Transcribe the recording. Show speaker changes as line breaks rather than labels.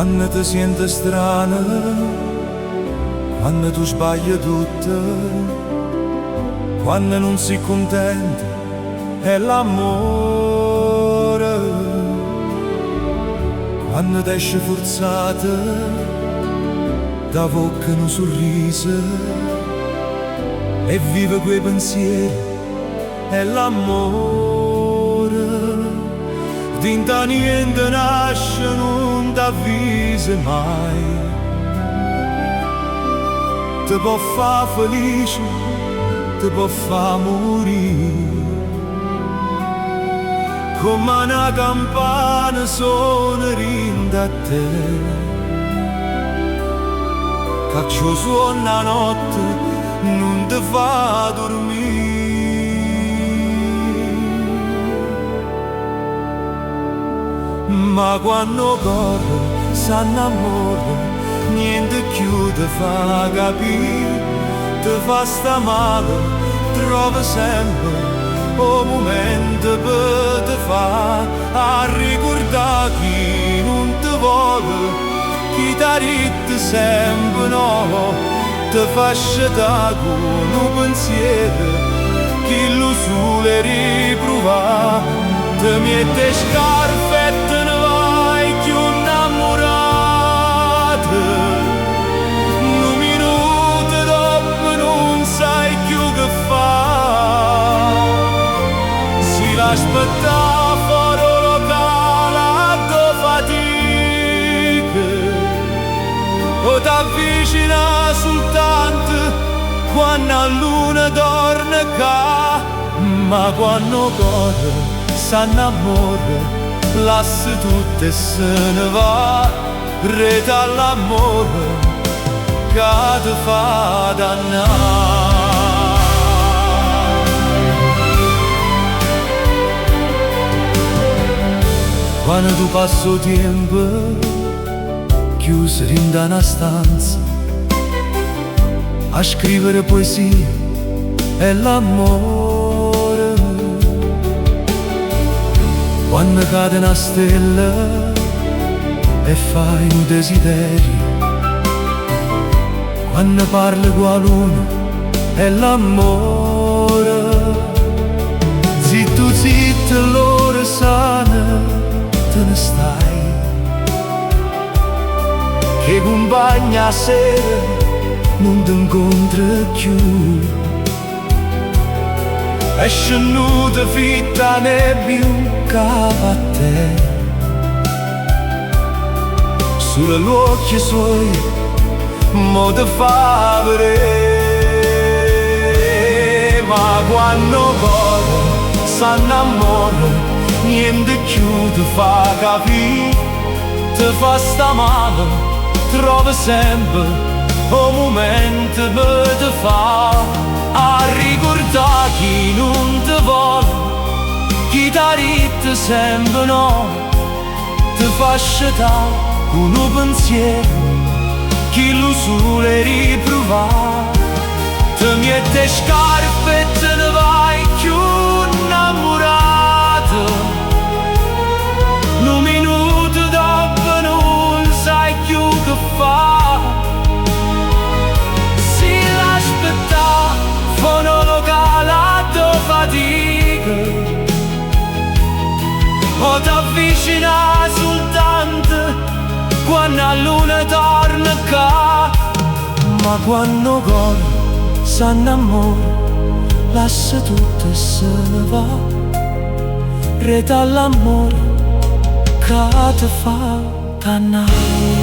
quando ti senti strana, quando tu sbagli tutto, quando non si contenta, è l'amore. Quando ti esce forzata, da bocca un sorriso, e vive quei pensieri, è l'amore. Dinta niente nasce, non t'avvisa mai, ti può fa felice, ti può fa morire. Come una campana suonerà a te, che ciò suona notte non ti fa dormire. Ma quando corre, s'annamora, niente più ti fa capire, ti fa sta male, trova sempre un momento per te fa a ricordare chi non ti vuole, chi t'ha detto sempre no, ti fa scegliere con un pensiero, chi lo suole riprova, ti mette scarpe e te ne vai più innamorata. Un minuto dopo non sai più che fa, aspettare fuori locale a tua fatica, o t'avvicina soltanto quando la luna torna ca. Ma quando corre, s'annamora, lascia tutto e se ne va, reta all'amore che ti fa dannare. Quando tu passi il tempo chiuso in una stanza a scrivere poesie e l'amore, quando cade una stella e fai un desiderio, quando parli con la luna e l'amore, zitto zitto l'ora sana te ne stai, che compagna a sera non ti incontra più, è scenuta fitta nebbia cava a te, sulle occhi suoi mo te fa vedere. Ma quando corre s'annamora, niente più ti fa capire, ti fa sta male, trova sempre un momento per te fa a ricordare chi non ti vuole, chi t'ha detto sempre no, ti fa scegliere con un pensiero, chi lo suole riprovare, ti mette scarpe e te ne vai più innamorato. Un minuto dopo non sai più che fa, si l'aspetta fonolocale a tua fatica, o t'avvicina soltanto quando la luna torna ca. Ma quando corre s'annamora, lascia tutto e se ne va, reta all'amore che ti fa dannare.